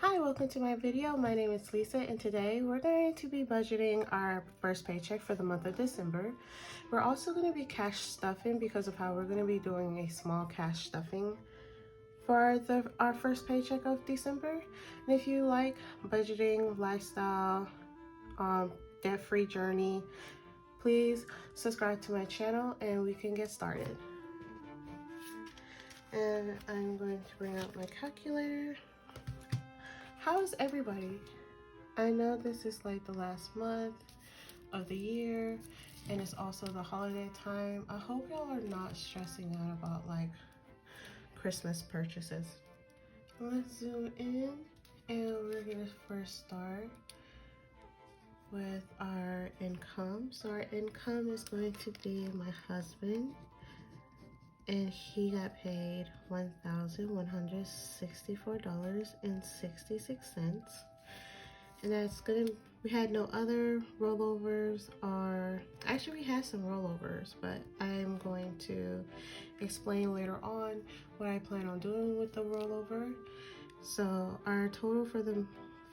Hi, welcome to my video. My name is Lisa and today we're going to be budgeting our first paycheck for the month of December. We're also going to be cash stuffing because of how we're going to be doing a small cash stuffing for our first paycheck of December. And if you like budgeting, lifestyle, debt-free journey, please subscribe to my channel and we can get started. And I'm going to bring out my calculator. How's everybody? I know this is like the last month of the year and it's also the holiday time. I hope y'all are not stressing out about like Christmas purchases. Let's zoom in and we're gonna first start with our income. So our income is going to be my husband, and he got paid $1,164.66. And that's good. We had no other rollovers, or actually we had some rollovers, but I am going to explain later on what I plan on doing with the rollover. So our total for the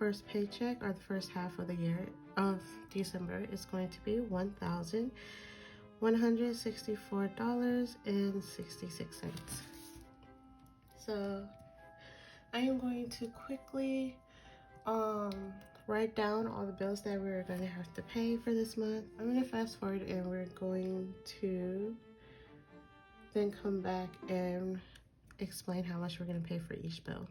first paycheck, or the first half of the year of December, is going to be $1,164.66. So I am going to quickly write down all the bills that we're going to have to pay for this month. I'm going to fast forward and we're going to then come back and explain how much we're going to pay for each bill.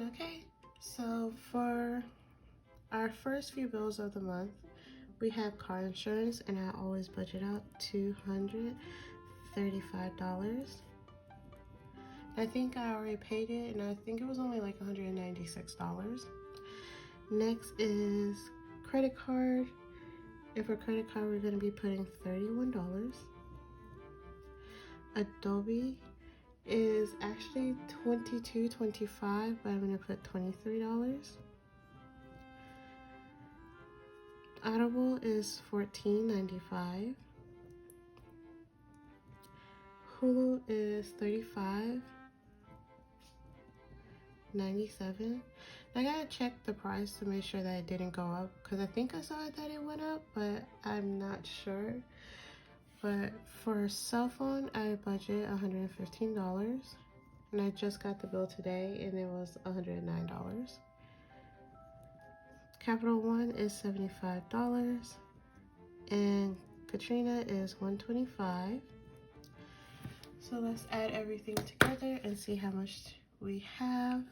Okay, so for our first few bills of the month, we have car insurance, and I always budget out $235. I think I already paid it, and I think it was only like $196. Next is credit card. And for credit card, we're going to be putting $31. Adobe is actually $22.25, but I'm going to put $23. Audible is $14.95. Hulu is $35.97. I gotta check the price to make sure that it didn't go up, because I think I saw that it went up, but I'm not sure. But for a cell phone, I budget $115, and I just got the bill today and it was $109. Capital One is $75 and Katrina is $125. So let's add everything together and see how much we have.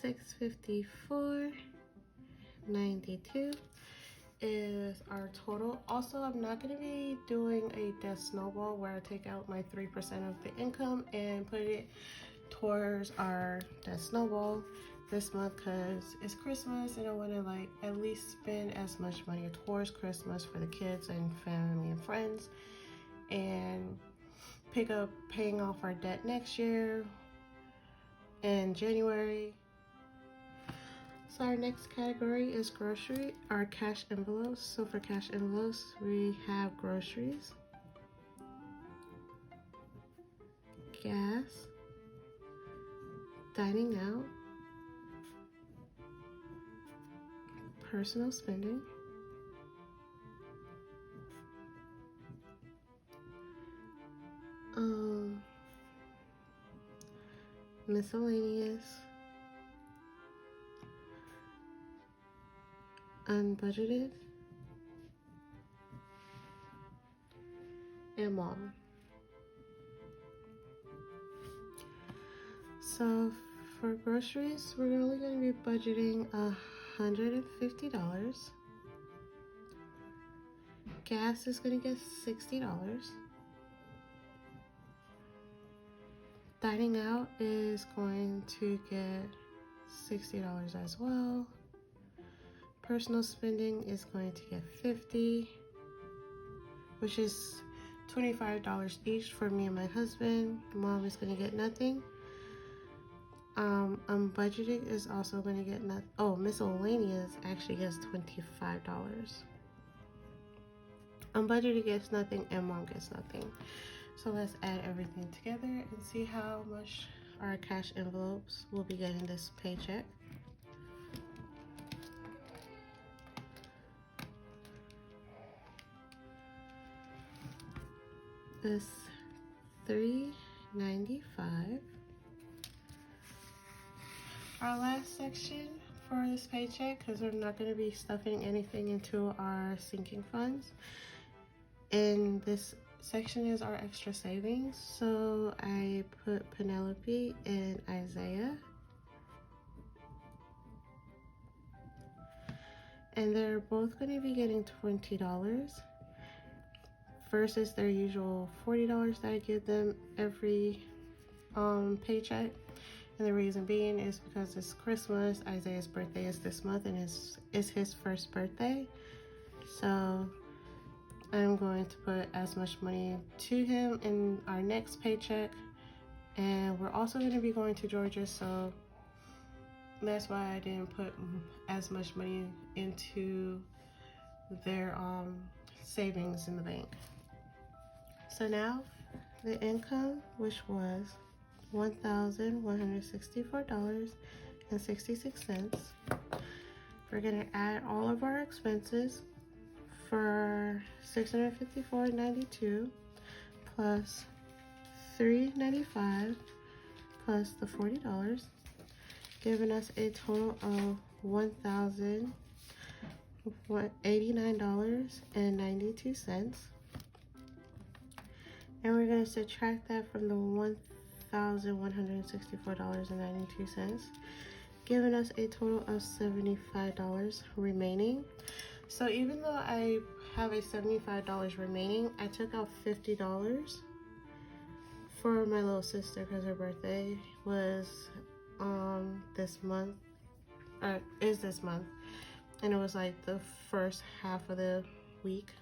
$654.92 is our total. Also, I'm not going to be doing a debt snowball where I take out my 3% of the income and put it towards our debt snowball this month, because it's Christmas and I want to like at least spend as much money towards Christmas for the kids and family and friends, and pick up paying off our debt next year in January. So our next category is grocery, our cash envelopes. So for cash envelopes, we have groceries, gas, dining out, personal spending, miscellaneous, unbudgeted, and mom. So for groceries, we're only going to be budgeting $150. Gas is going to get $60. Dining out is going to get $60 as well. Personal spending is going to get $50, which is $25 each for me and my husband. Mom is going to get nothing. Budgeting is also going to get nothing. Oh, Miscellaneous actually gets $25. Budgeting gets nothing and Mom gets nothing. So let's add everything together and see how much our cash envelopes will be getting this paycheck. This $3.95. Our last section for this paycheck, because we're not going to be stuffing anything into our sinking funds, and this section is our extra savings. So I put Penelope and Isaiah, and they're both going to be getting $20 versus their usual $40 that I give them every paycheck. And the reason being is because it's Christmas. Isaiah's birthday is this month, and it's his first birthday. So I'm going to put as much money to him in our next paycheck. And we're also going to be going to Georgia, so that's why I didn't put as much money into their savings in the bank. So now the income, which was $1,164.66. We're gonna add all of our expenses for $654.92 plus $395 plus the $40, giving us a total of $1,089.92. And we're going to subtract that from the $1,164.92, giving us a total of $75 remaining. So even though I have a $75 remaining, I took out $50 for my little sister because her birthday was this month, is this month, and it was like the first half of the week.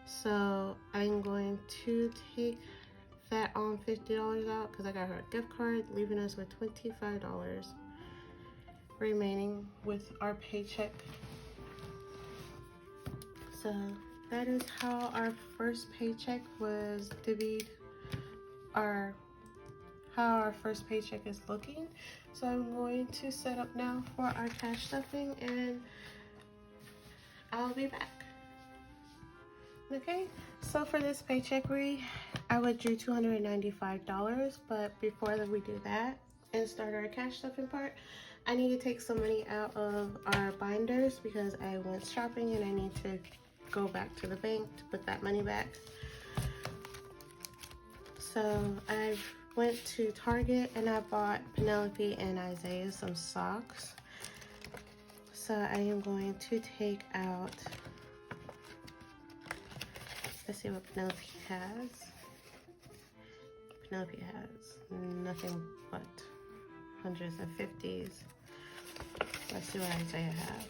So I'm going to take that $50 out because I got her a gift card, leaving us with $25 remaining with our paycheck. So that is how our first paycheck was divvied, how our first paycheck is looking. So I'm going to set up now for our cash stuffing, and I'll be back. Okay, so for this paycheck, I withdrew $295, but before we do that and start our cash stuffing part, I need to take some money out of our binders because I went shopping and I need to go back to the bank to put that money back. So I went to Target and I bought Penelope and Isaiah some socks. So I am going to take out, let's see what Penelope has. Penelope has nothing but hundreds and fifties. Let's see what Isaiah has.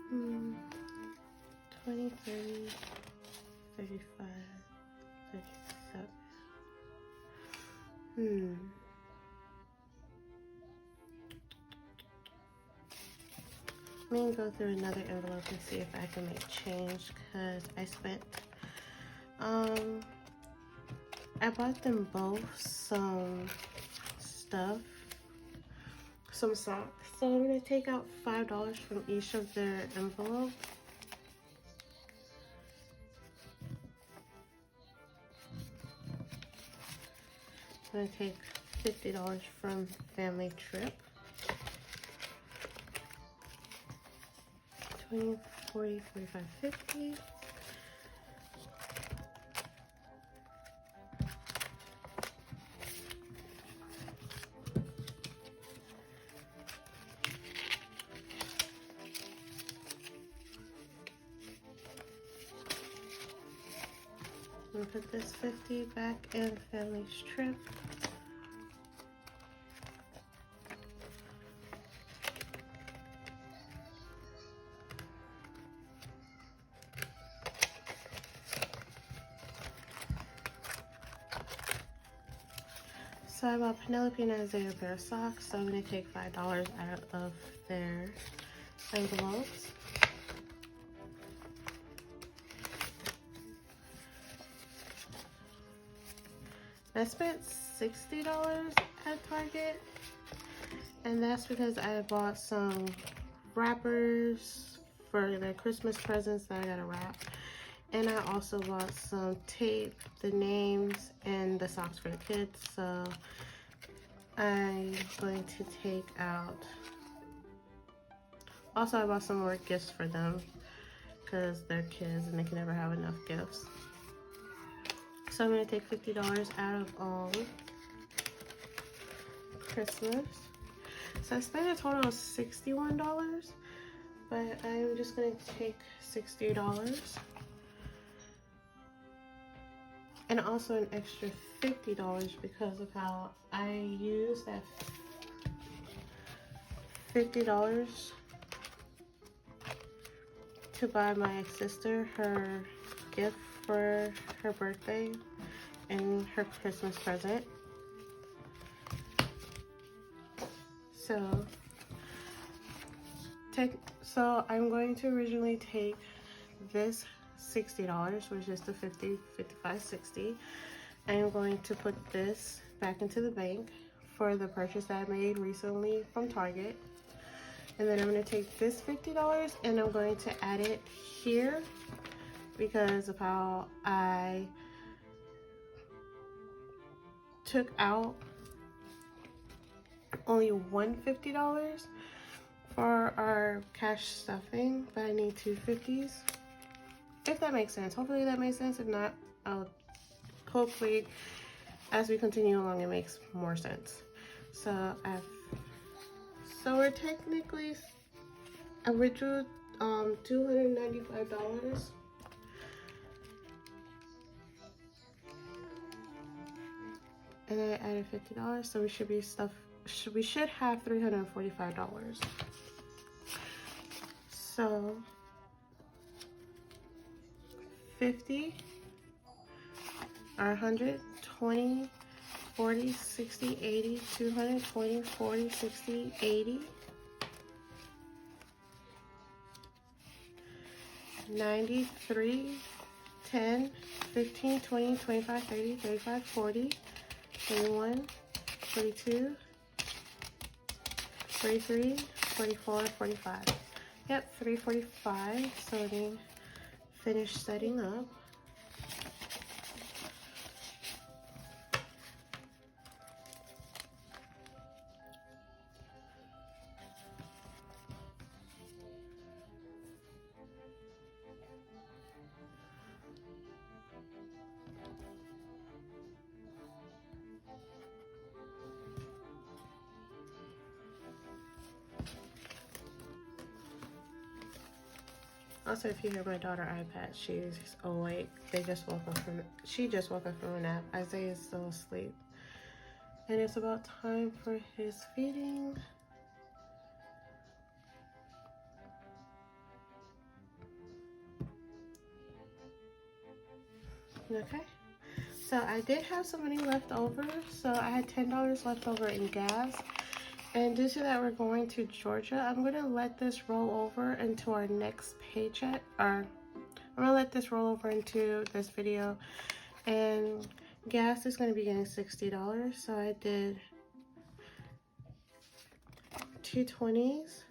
Hmm. 20, 30, 35, 37. Let me go through another envelope and see if I can make change, because I spent, I bought them both some stuff, some socks. So I'm going to take out $5 from each of their envelopes. I'm going to take $50 from family trip. 20, 40, 45, 50. gonna put this 50 back in family's trip. So I bought Penelope and Isaiah a pair of socks, so I'm gonna take $5 out of their envelopes. I spent $60 at Target, and that's because I bought some wrappers for the Christmas presents that I gotta wrap, and I also bought some tape, the names, and the socks for the kids. So I'm going to take out, also I bought some more gifts for them because they're kids and they can never have enough gifts. So I'm going to take $50 out of all Christmas. So I spent a total of $61, but I'm just going to take $60. And also an extra $50 because of how I use that $50 to buy my sister her gift for her birthday and her Christmas present. So I'm going to originally take this $60, which is the 50, 55, 60. I'm going to put this back into the bank for the purchase that I made recently from Target. And then I'm going to take this $50 and I'm going to add it here because of how I took out only one $50 for our cash stuffing, but I need two 50s. If that makes sense. Hopefully that makes sense. If not, hopefully as we continue along it makes more sense. So we're technically original $295. And I added $50, so we should have $345. So 50 or 100, 20, 40, 60, 80, 220, 40, 60, 80, 93, 10, 15, 20, 25, 30, 35, 40, 21, 42, 43, 44, 45. Yep, 345. So let me finish setting up. Also, if you hear my daughter iPad, she's awake. She just woke up from a nap. Isaiah is still asleep. And it's about time for his feeding. Okay. So I did have some money left over. So I had $10 left over in gas. And due to that, we're going to Georgia. I'm going to let this roll over into our next paycheck. I'm going to let this roll over into this video. And gas is going to be getting $60. So I did 2 20s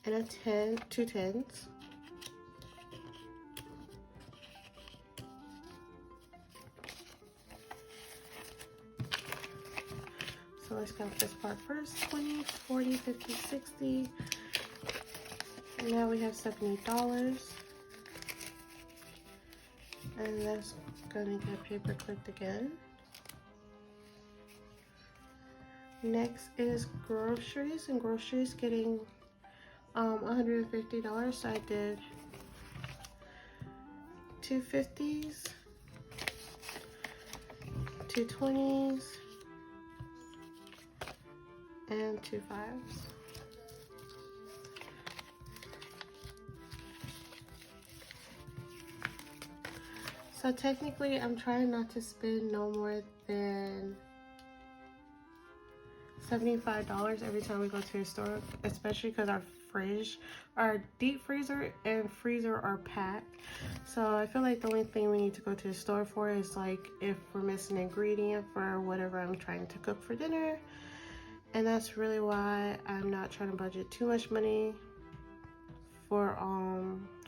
and 2 10s. So let's count this part first. 20, 40, 50, 60. And now we have $70. And that's gonna get paper clipped again. Next is groceries, and groceries getting $150. So I did 2 50s, 2 20s, and 2 5s. So technically, I'm trying not to spend no more than $75 every time we go to the store, especially because our deep freezer and freezer are packed. So I feel like the only thing we need to go to the store for is like if we're missing an ingredient for whatever I'm trying to cook for dinner. And that's really why I'm not trying to budget too much money for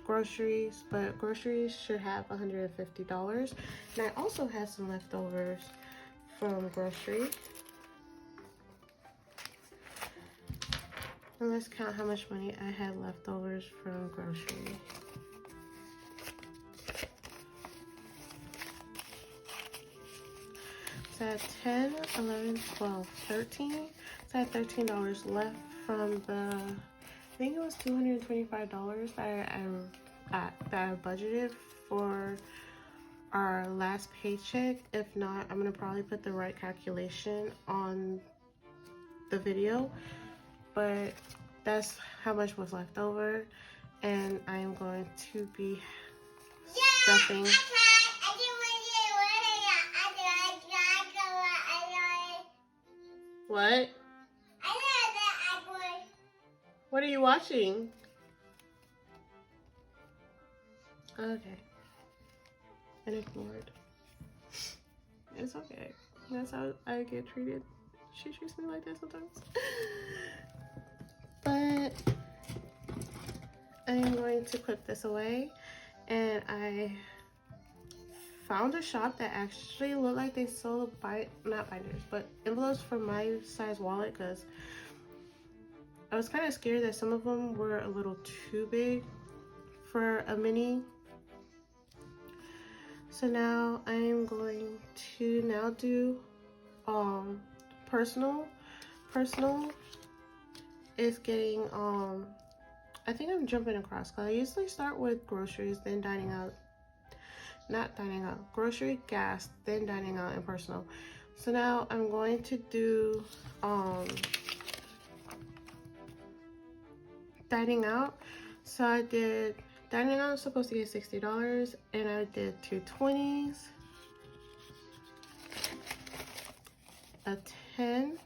groceries, but groceries should have $150. And I also have some leftovers from grocery. And let's count how much money I had leftovers from grocery. So I had 10, 11, 12, 13. So I had $13 left from the, I think it was $225 that I budgeted for our last paycheck. If not, I'm gonna probably put the right calculation on the video, but that's how much was left over, and I am going to be stuffing. What? What are you watching? Okay. And ignored. It's okay. That's how I get treated. She treats me like that sometimes. But I am going to put this away, and I found a shop that actually looked like they sold not binders, but envelopes for my size wallet, because I was kind of scared that some of them were a little too big for a mini. So now I am going to now do personal. Personal is getting I think I'm jumping across, because I usually start with groceries, then dining out. Not dining out, grocery, gas, then dining out, and personal. So now I'm going to do dining out. So I did dining out, supposed to get $60, and I did 2 20s, a 10,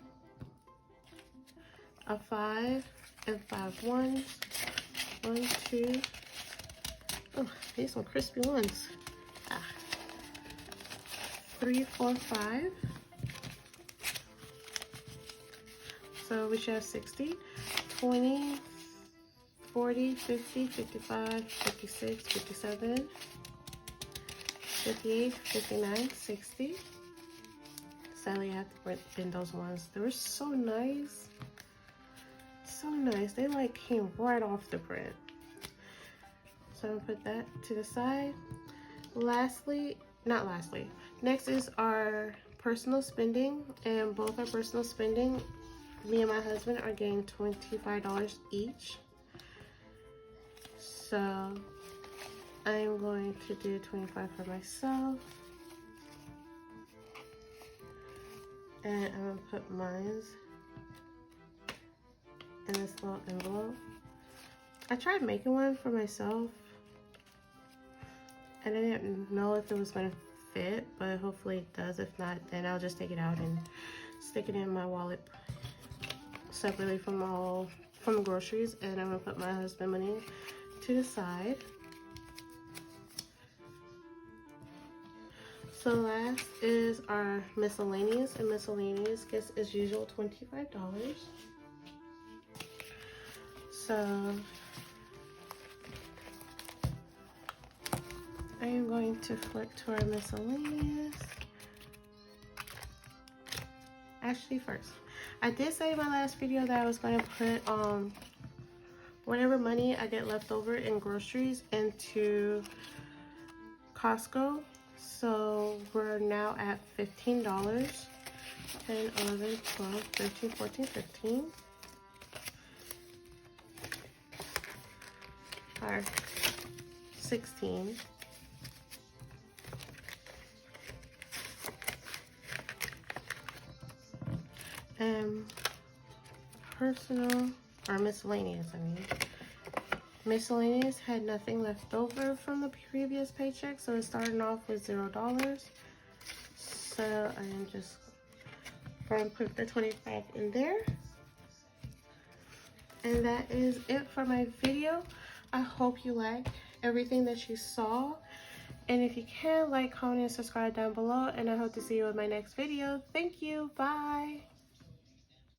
a 5, and 5 ones. 1, 2. Oh, these some crispy ones. 3, 4, 5. So we should have 60, 20, 40, 50, 55, 56, 57, 58, 59, 60. Sadly, I have to bin those ones. They were so nice. So nice. They like came right off the print. So I'm gonna put that to the side. Next is our personal spending, and both our personal spending, me and my husband are getting $25 each. So I'm going to do 25 for myself, and I'm gonna put mine in this little envelope. I tried making one for myself, and I didn't know if it was gonna fit, but hopefully it does. If not, then I'll just take it out and stick it in my wallet separately from the groceries, and I'm gonna put my husband money to the side. So last is our miscellaneous, and miscellaneous gets as usual $25. So I am going to flip to our miscellaneous. Actually, first, I did say in my last video that I was going to put whatever money I get left over in groceries into Costco. So we're now at $15. 10, 11, 12, 13, 14, 15. Or 16. Personal, or miscellaneous, I mean. Miscellaneous had nothing left over from the previous paycheck, so it started off with $0. So I'm just going to put the 25 in there. And that is it for my video. I hope you liked everything that you saw. And if you can, like, comment, and subscribe down below. And I hope to see you in my next video. Thank you. Bye.